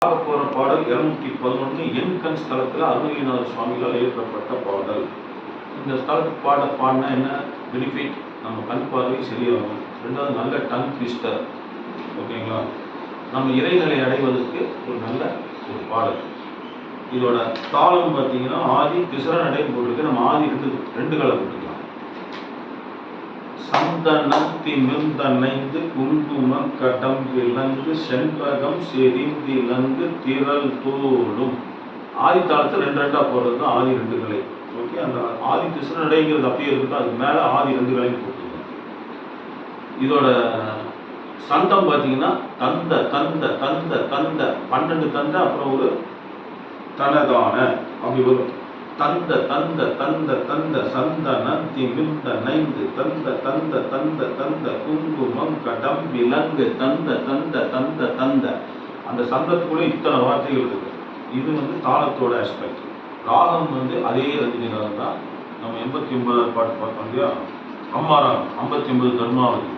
பார்க்க போகிற பாடல் 211 எண்கண் ஸ்தலத்தில் அருணகிரிநாத சுவாமிகளால் இயற்றப்பட்ட பாடல். இந்த ஸ்தலத்துக்கு பாடினா என்ன பெனிஃபிட்? நம்ம கண் பார்வை சரியாகும். ரெண்டாவது நல்ல டங் ட்விஸ்டர், ஓகேங்களா? நம்ம இறைநிலை அடைவதற்கு ஒரு நல்ல ஒரு பாடல். இதோட தாளம் பார்த்தீங்கன்னா ஆதி திசர நடை போட்டிருக்கு. நம்ம ஆதி ரெண்டு காலம் போட்டுக்கலாம். சந்தனத்தி மிழ்ந்தனைந்து குங்குமம் கடம் விலங்கு செண்பகம் செறிந்திலங்கு திரள் தோடும். ஆதி தாளத்தை ரெண்டா போடுறது தான் ஆதி ரெண்டு கலை. ஓகே, அந்த ஆதி திசர நடைங்கிறது அப்படியே இருக்கு. அதுக்கு மேலே ஆதி ரெண்டு கலைன்னு போட்டுருக்கோம். இதோட சந்தம் பார்த்தீங்கன்னா தந்த தந்த தந்த தந்த 12 தந்த, அப்புறம் ஒரு தனதான அப்படி வரும். தந்த தந்த தந்த தந்த சந்தனத்தி மிழ்ந்தனைந்து தந்த தந்த தந்த தந்த குங்குமம் கடம் விலங்கு தந்த தந்த தந்த தந்த. அந்த சந்தத்துக்குள்ள இத்தனை வார்த்தைகள் இருக்கு. இது தாளத்தோட ஆஸ்பெக்ட். ராகம் அதே ரஜினிகாந்த் தான். நம்ம 89வது பாட்டு பார்த்தோம் இல்லையா, அம்மாராகம் 59 தர்மாவதி.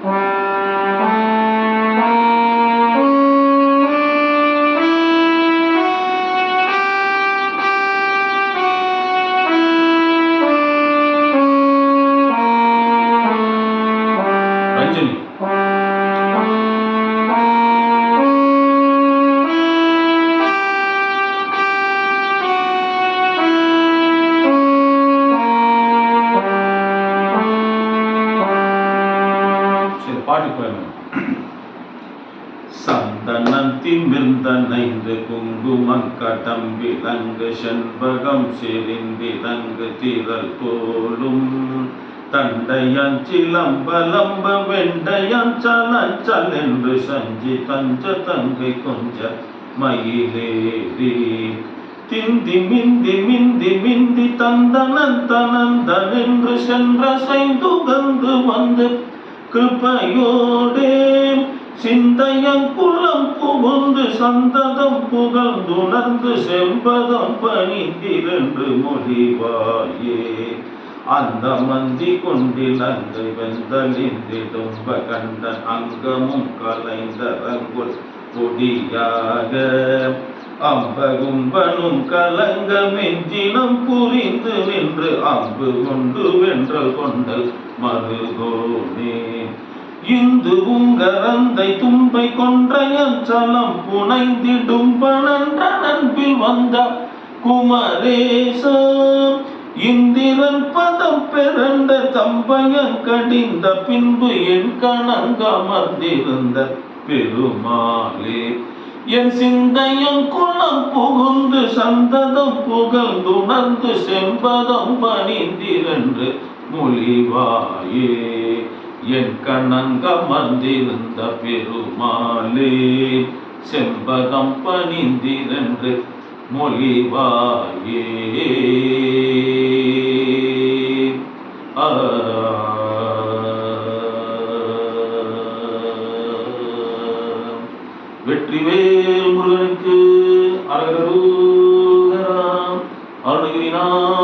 சந்தனத்தி மிழ்ந்தனைந்து குங்குமம் கடம் விலங்கு செண்பகம் செறிந்திலங்கு திரள் தோளும் தண்டையஞ்சிலம்பலம்ப வெண்டையஞ்சலஞ்சல் என்று சஞ்சி தஞ்ச தங்கை கொஞ்ச மயிலேறி திந்தி மிந்தி மிந்தி மிந்தி தந்தனன் தனந்தன் என்று சென்ற சைந்துகந்து வந்து கிருபையோடே சிந்தையங்குளம் புகுந்து சந்ததம் புகழ்ந்துணர்ந்து செம்பதம் பணிந்திரண்டு மொழிவாயே அந்த மந்தி கொண்டிலங்கை வெந்தலிந்திடும்ப கண்டன் அங்கமும் கலைந்த ரங்குல் பொடியாக அம்பகும்பனும் கலங்க மெஞ்சினம் புரிந்து நின்று அம்பு கொண்டு வென்றல் கொண்டல் மருகோனே இந்து உங்கரந்தை தும்பை கொன்றையன் சலம் புனைந்திடும் பனன்ற நண்பில் வந்த குமரேசம் இந்திரன் பதம் பெறண்ட தம்பயன் கடிந்த பின்பு என் கணங்கமர்ந்திருந்த பெருமாளே என் சிந்தையன் குளம் புகுந்து சந்ததம் புகழ்ந்துணர்ந்து செம்பதம் பணிந்திரன்று மொழிவாயே என் கணங்கமர்ந்திருந்த பெருமாளே செம்பதம் பணிந்திரன்று மொழிவாயே. வெற்றிவேல் முருகனுக்கு அரகரோகரா. அருணகிரிநாத